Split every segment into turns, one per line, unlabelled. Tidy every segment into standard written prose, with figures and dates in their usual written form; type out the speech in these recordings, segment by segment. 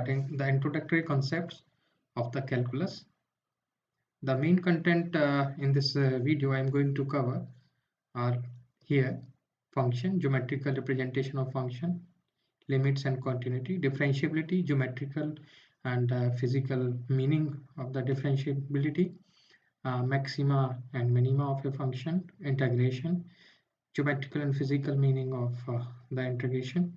Starting the introductory concepts of the calculus. The main content in this video I am going to cover are here: function, geometrical representation of function, limits and continuity, differentiability, geometrical and physical meaning of the differentiability, maxima and minima of a function, integration, geometrical and physical meaning of the integration,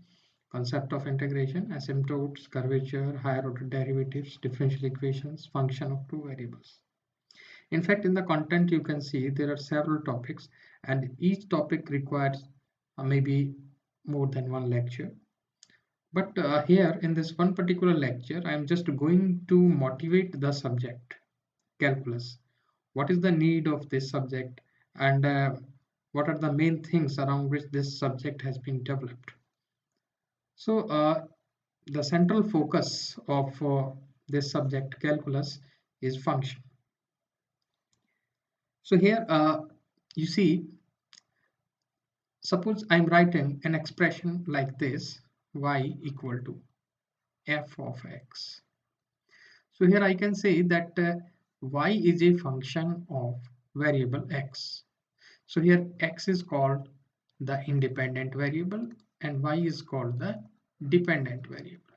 concept of integration, asymptotes, curvature, higher order derivatives, differential equations, function of two variables. In fact, in the content you can see there are several topics, and each topic requires maybe more than one lecture. But here in this one particular lecture, I am just going to motivate the subject, calculus. What is the need of this subject, and what are the main things around which this subject has been developed? So the central focus of this subject, calculus, is function. So here you see, suppose I'm writing an expression like this: y equal to f of x. So here I can say that y is a function of variable x. So here x is called the independent variable and y is called the dependent variable.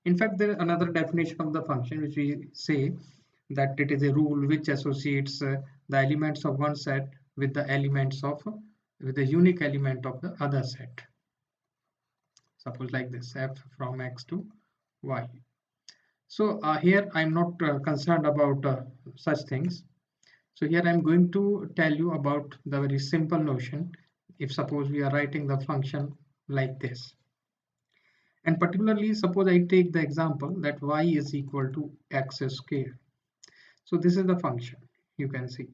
In fact, there is another definition of the function which we say that it is a rule which associates the elements of one set with the elements of with the unique element of the other set. Suppose like this: f from x to y. So here I'm not concerned about such things. So here I'm going to tell you about the very simple notion. If suppose we are writing the function like this, and particularly suppose I take the example that y is equal to x square. So this is the function, you can see.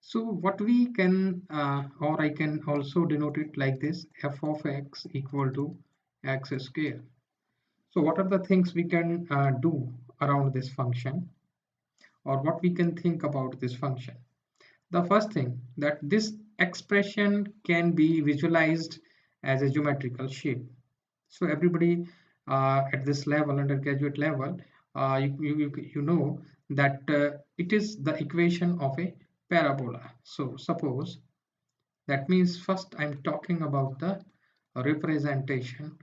So what we can or I can also denote it like this: f of x equal to x square. So what are the things we can do around this function, or what we can think about this function? The first thing, that this expression can be visualized as a geometrical shape. So everybody at this level, undergraduate level, you know that it is the equation of a parabola. So suppose, that means first I'm talking about the representation,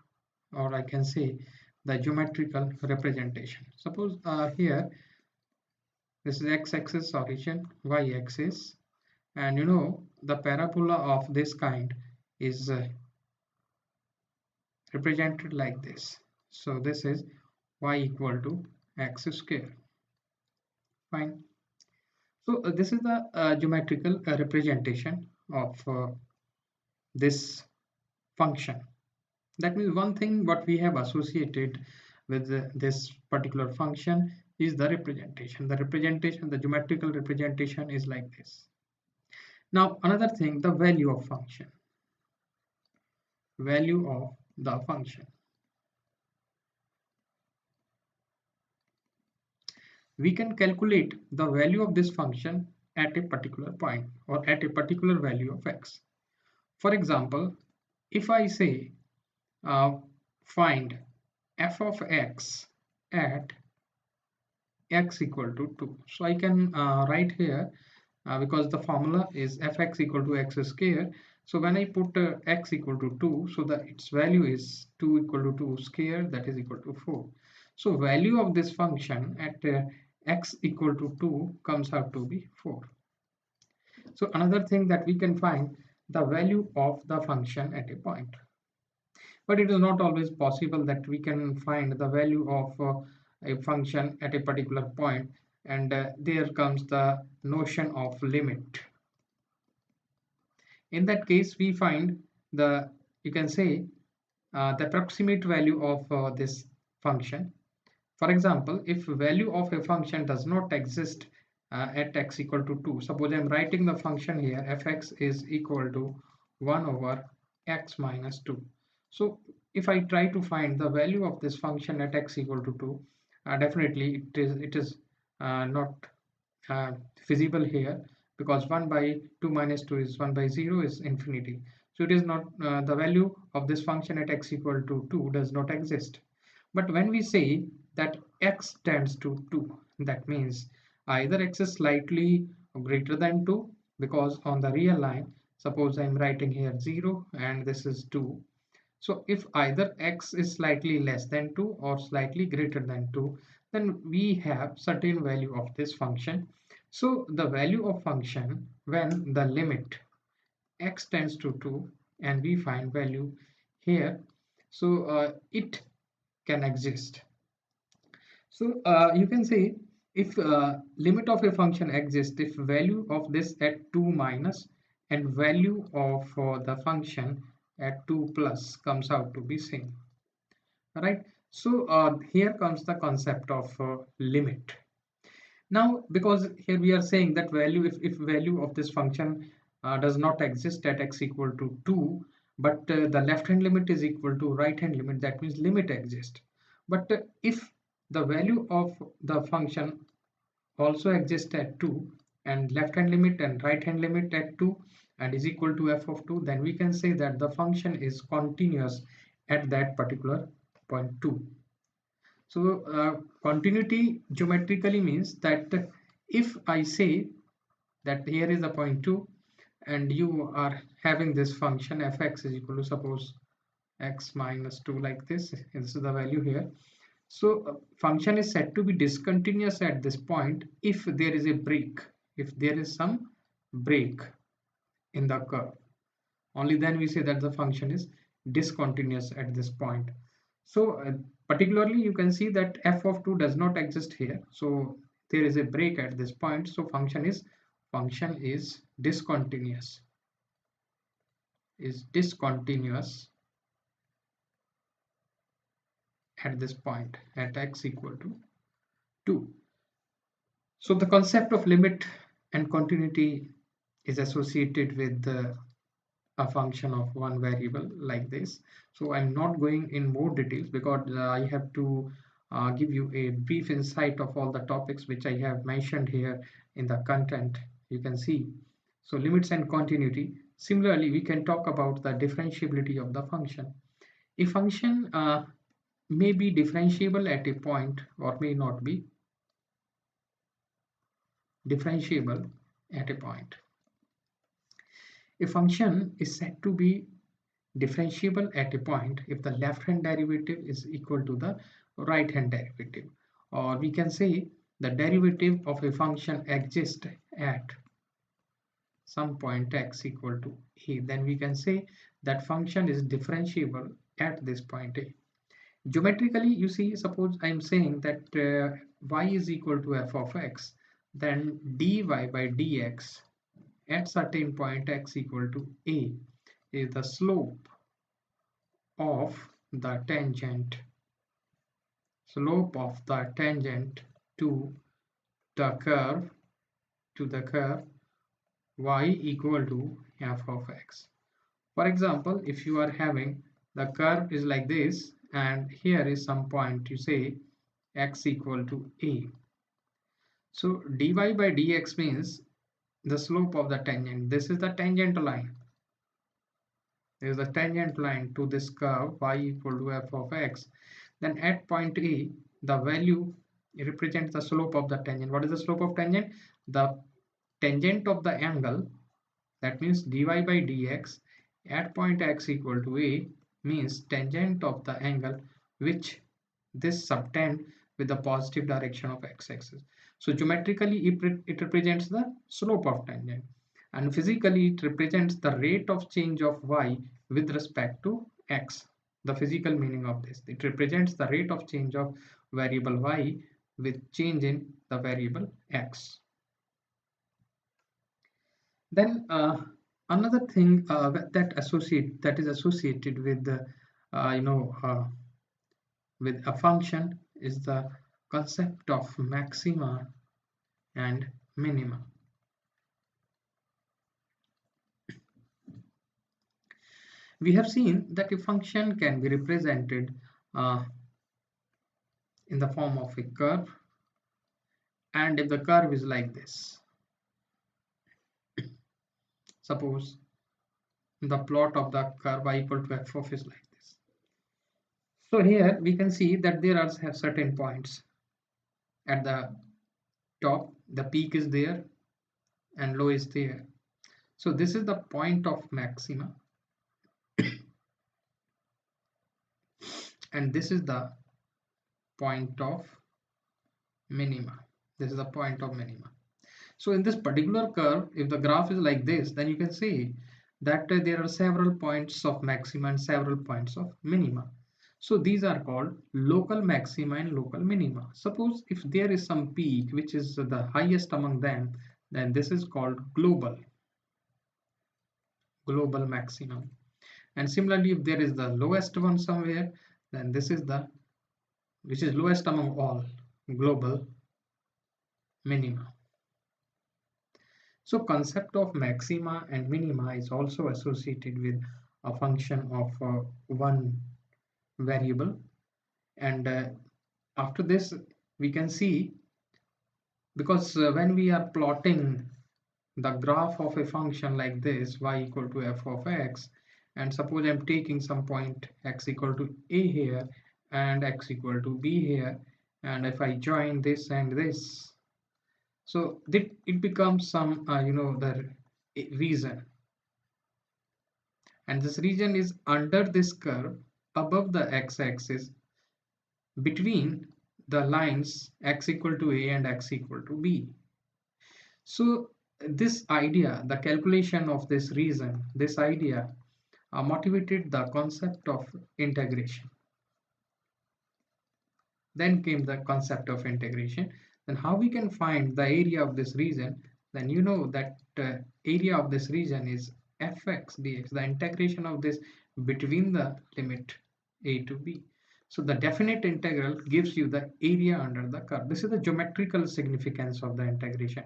or I can say the geometrical representation. Suppose here this is x-axis origin, y-axis, and you know the parabola of this kind is represented like this. So this is y equal to x square. Fine. So this is the geometrical representation of this function. That means one thing what we have associated with this particular function is the representation. The representation, the geometrical representation is like this. Now another thing, the value of function. Value of the function. We can calculate the value of this function at a particular point or at a particular value of x. For example, if I say find f of x at x equal to 2. So I can write here because the formula is fx equal to x square. So when I put x equal to 2, so that its value is 2 equal to 2 square, that is equal to 4. So value of this function at x equal to 2 comes out to be 4. So another thing that we can find the value of the function at a point. But it is not always possible that we can find the value of a function at a particular point, and there comes the notion of limit. In that case, we find the, you can say, the approximate value of this function. For example, if value of a function does not exist at x equal to 2, suppose I'm writing the function here fx is equal to 1 over x minus 2. So if I try to find the value of this function at x equal to 2, definitely it is not feasible here, because 1 by 2 minus 2 is 1 by 0 is infinity. So it is not the value of this function at x equal to 2 does not exist. But when we say that x tends to 2, that means either x is slightly greater than 2, because on the real line, suppose I'm writing here 0 and this is 2. So if either x is slightly less than 2 or slightly greater than 2, then we have certain value of this function. So the value of function when the limit x tends to 2 and we find value here, so it can exist. So you can say if limit of a function exists if value of this at 2 minus and value of the function at 2 plus comes out to be same, right? So here comes the concept of limit. Now because here we are saying that value, if value of this function does not exist at x equal to 2, but the left hand limit is equal to right hand limit, that means limit exists. But if the value of the function also exists at 2 and left hand limit and right hand limit at 2 and is equal to f of 2, then we can say that the function is continuous at that particular point 2. So continuity geometrically means that if I say that here is the point 2 and you are having this function fx is equal to suppose x minus 2 like this is the value here. So function is said to be discontinuous at this point if there is a break, if there is some break in the curve. Only then we say that the function is discontinuous at this point. So particularly you can see that f of 2 does not exist here. So there is a break at this point. So function is discontinuous at this point at x equal to 2. So the concept of limit and continuity is associated with a function of one variable like this. So I'm not going in more details because I have to give you a brief insight of all the topics which I have mentioned here in the content. You can see. So limits and continuity. Similarly, we can talk about the differentiability of the function. A function may be differentiable at a point or may not be differentiable at a point. A function is said to be differentiable at a point if the left hand derivative is equal to the right hand derivative, or we can say the derivative of a function exists at some point x equal to a, then we can say that function is differentiable at this point a. Geometrically, you see, suppose I'm saying that y is equal to f of x, then dy by dx at certain point x equal to a is the slope of the tangent to the curve y equal to f of x. For example, if you are having the curve is like this and here is some point, you say x equal to a. So dy by dx means the slope of the tangent. This is the tangent line. There is a tangent line to this curve y equal to f of x. Then at point A, the value represents the slope of the tangent. What is the slope of tangent? The tangent of the angle, that means dy by dx at point x equal to A means tangent of the angle which this subtend with the positive direction of x-axis. So geometrically it represents the slope of tangent, and physically it represents the rate of change of y with respect to x. The physical meaning of this, it represents the rate of change of variable y with change in the variable x. Then another thing that is associated with the with a function is the concept of maxima and minima. We have seen that a function can be represented in the form of a curve, and if the curve is like this, suppose the plot of the curve y equal to f of is like this. So here we can see that there are have certain points at the top, the peak is there and low is there. So this is the point of maxima and this is the point of minima. This is the point of minima. So in this particular curve, if the graph is like this, then you can see that there are several points of maxima and several points of minima. So these are called local maxima and local minima. Suppose if there is some peak which is the highest among them, then this is called global maximum. And similarly, if there is the lowest one somewhere, then this is the which is lowest among all, global minima. So concept of maxima and minima is also associated with a function of one variable. And after this, we can see, because when we are plotting the graph of a function like this, y equal to f of x, and suppose I'm taking some point x equal to a here and x equal to b here, and if I join this and this, so it becomes some the region, and this region is under this curve above the x-axis between the lines x equal to a and x equal to b. So this idea, the calculation of this region, this idea motivated the concept of integration. Then came the concept of integration. Then how we can find the area of this region? Then you know that area of this region is fx dx, the integration of this between the limit a to b. So the definite integral gives you the area under the curve. This is the geometrical significance of the integration.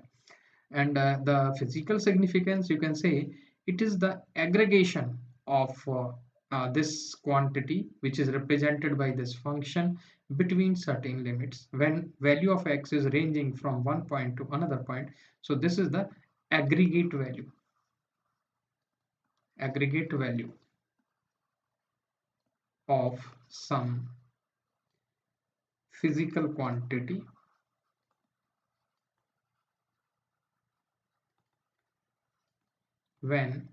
And the physical significance, you can say, it is the aggregation of this quantity which is represented by this function between certain limits when value of x is ranging from one point to another point. So this is the aggregate value of some physical quantity when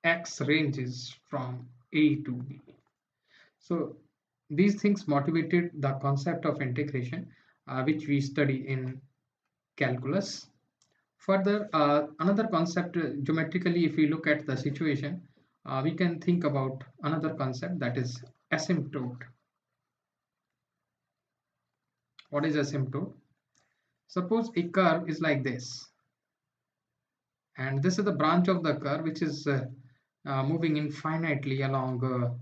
x ranges from a to b. So these things motivated the concept of integration, which we study in calculus. Further, another concept, geometrically, if we look at the situation, we can think about another concept, that is asymptote. What is asymptote? Suppose a curve is like this, and this is the branch of the curve which is moving infinitely along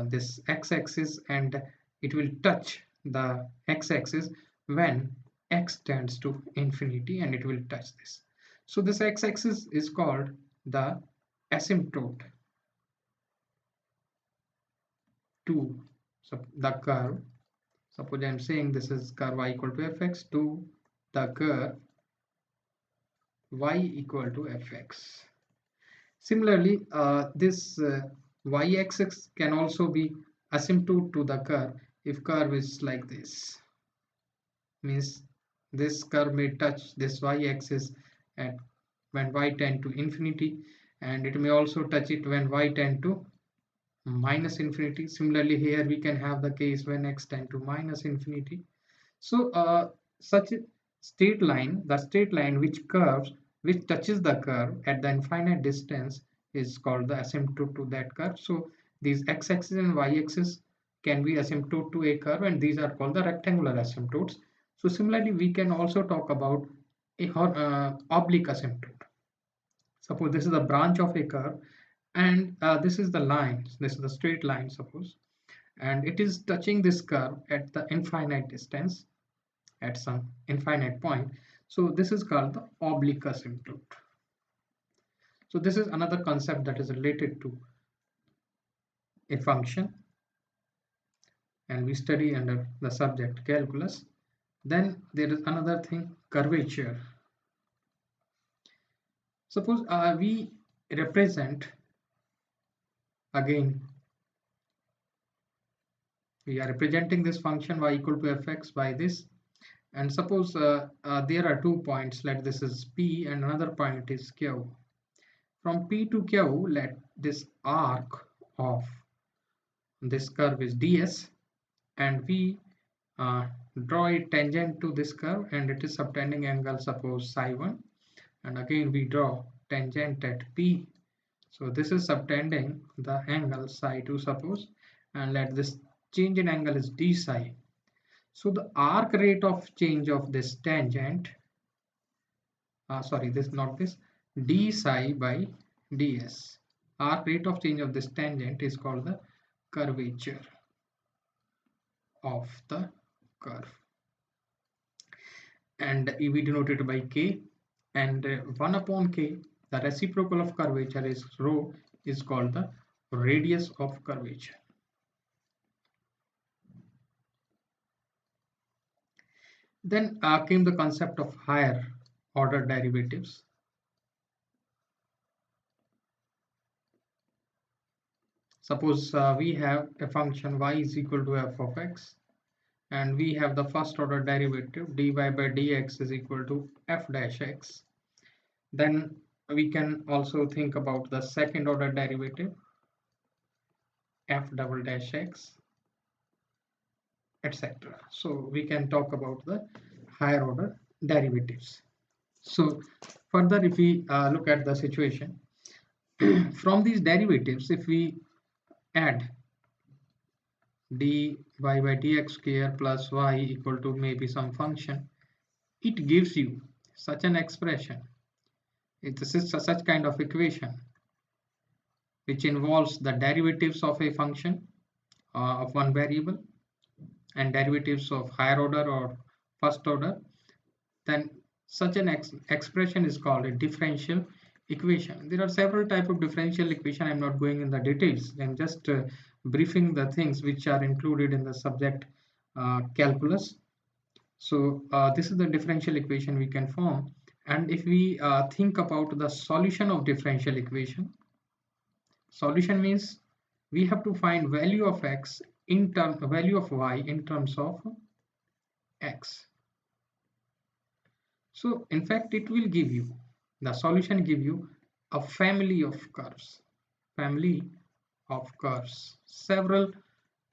this x-axis, and it will touch the x-axis when x tends to infinity, and it will touch this. So this x-axis is called the asymptote to the curve. Suppose I am saying this is curve y equal to fx to the curve y equal to fx. Similarly, this y-axis can also be asymptote to the curve if curve is like this. Means this curve may touch this y-axis at when y tend to infinity, and it may also touch it when y tend to minus infinity. Similarly, here we can have the case when x tend to minus infinity. So such a straight line, the straight line which touches the curve at the infinite distance, is called the asymptote to that curve. So these x-axis and y-axis can be asymptote to a curve, and these are called the rectangular asymptotes. So similarly, we can also talk about a oblique asymptote. Suppose this is the branch of a curve, and this is the line, this is the straight line, suppose, and it is touching this curve at the infinite distance, at some infinite point. So this is called the oblique asymptote. So this is another concept that is related to a function, and we study under the subject calculus. Then there is another thing, curvature. Suppose we represent again We are representing this function y equal to fx by this. And suppose there are 2 points, let this is P and another point is Q. From P to Q, let this arc of this curve is ds, and we uh, draw a tangent to this curve, and it is subtending angle, suppose psi 1, and again we draw tangent at P. So this is subtending the angle psi 2, suppose, and let this change in angle is d psi. So the arc rate of change of this tangent, sorry, this not this, d psi by ds. Arc rate of change of this tangent is called the curvature of the curve, and we denote it by k, and 1 upon k, the reciprocal of curvature is rho, is called the radius of curvature. Then came the concept of higher order derivatives. Suppose we have a function y is equal to f of x, and we have the first order derivative dy by dx is equal to f dash x. Then we can also think about the second order derivative f double dash x, etc. So we can talk about the higher order derivatives. So further, if we look at the situation from these derivatives, if we add dy by dx square plus y equal to maybe some function, it gives you such an expression. This is such kind of equation which involves the derivatives of a function of one variable and derivatives of higher order or first order. Then such an expression is called a differential equation. There are several types of differential equation. I'm not going in the details. I'm just briefing the things which are included in the subject calculus. So this is the differential equation we can form. And if we think about the solution of differential equation, solution means we have to find value of x in term value of y in terms of x. So in fact, it will give you the solution, give you a family of curves, several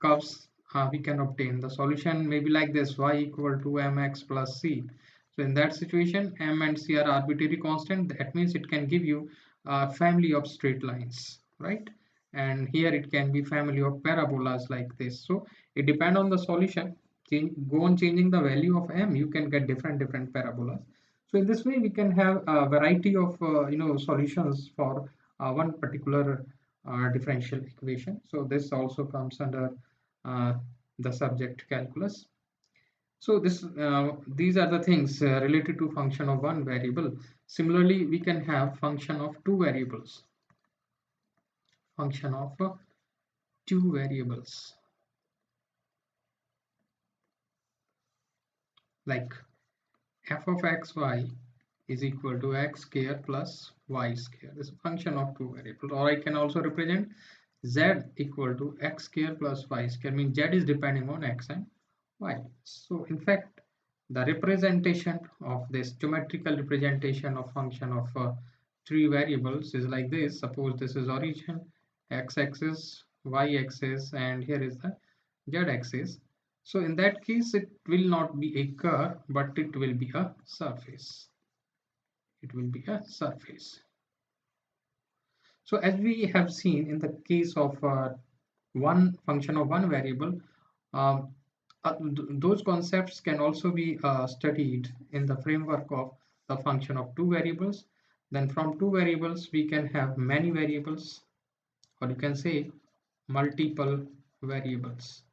curves we can obtain. The solution may be like this: y equal to mx plus c. So in that situation, m and c are arbitrary constant. That means it can give you a family of straight lines, right? And here it can be family of parabolas like this. So it depends on the solution. Go on changing the value of m, you can get different parabolas. So in this way, we can have a variety of solutions for one particular differential equation. So this also comes under uh, the subject calculus. So these are the things related to function of one variable. Similarly, we can have function of two variables. Function of two variables, like f of xy is equal to x square plus y square. This is a function of two variables. Or I can also represent z equal to x square plus y square, means z is depending on x and y. So in fact, the representation of this geometrical representation of function of three variables is like this. Suppose this is origin, x-axis, y-axis, and here is the z-axis. So in that case, it will not be a curve, but it will be a surface. It will be a surface. So as we have seen in the case of one function of one variable, um, those concepts can also be studied in the framework of the function of two variables. Then from two variables, we can have many variables, or you can say multiple variables.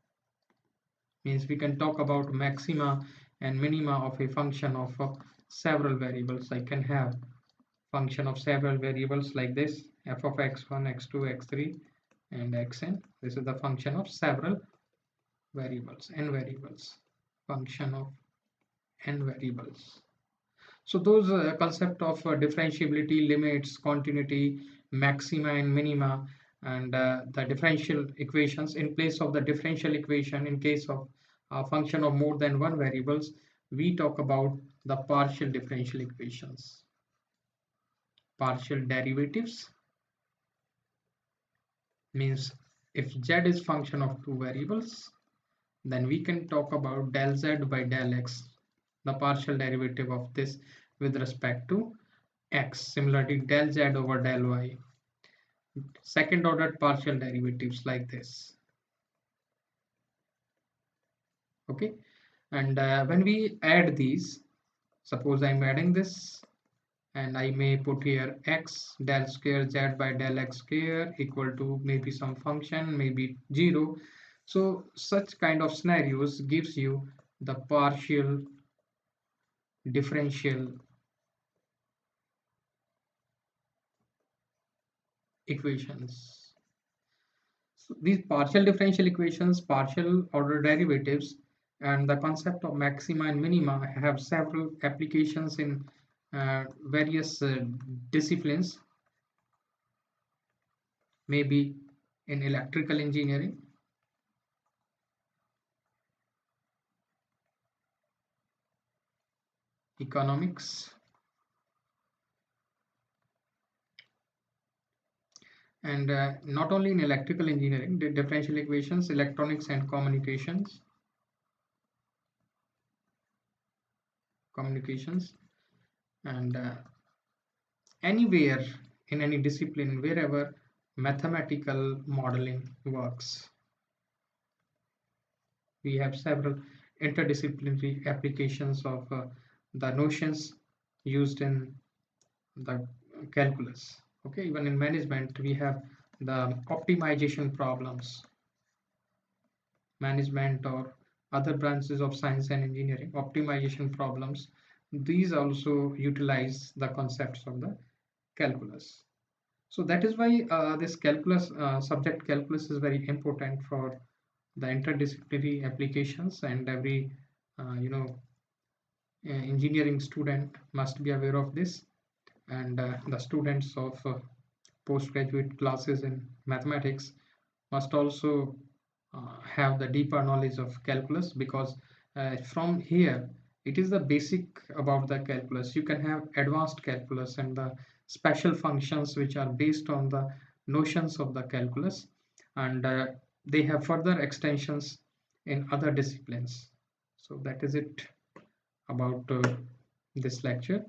Means we can talk about maxima and minima of a function of several variables. I can have function of several variables like this: f of x1, x2, x3, and xn. This is the function of several variables, n variables, function of n variables. So those concept of differentiability, limits, continuity, maxima and minima, and the differential equations. In place of the differential equation, in case of a function of more than one variables, we talk about the partial differential equations. Partial derivatives means if z is function of two variables, then we can talk about del z by del x, the partial derivative of this with respect to x. Similarly, del z over del y, second order partial derivatives like this. Okay, and when we add these, suppose I'm adding this, and I may put here x del square z by del x square equal to maybe some function, maybe 0. So such kind of scenarios gives you the partial differential equations. So these partial differential equations, partial order derivatives, and the concept of maxima and minima have several applications in various disciplines, maybe in electrical engineering, economics, and not only in electrical engineering, the differential equations, electronics and communications, and anywhere in any discipline wherever mathematical modeling works. We have several interdisciplinary applications of the notions used in the calculus. Okay, even in management, we have the optimization problems, management or other branches of science and engineering, optimization problems. These also utilize the concepts of the calculus. So that is why this calculus subject calculus is very important for the interdisciplinary applications, and every engineering student must be aware of this, and the students of postgraduate classes in mathematics must also have the deeper knowledge of calculus, because from here it is the basic about the calculus. You can have advanced calculus and the special functions which are based on the notions of the calculus, and they have further extensions in other disciplines. So that is it about this lecture.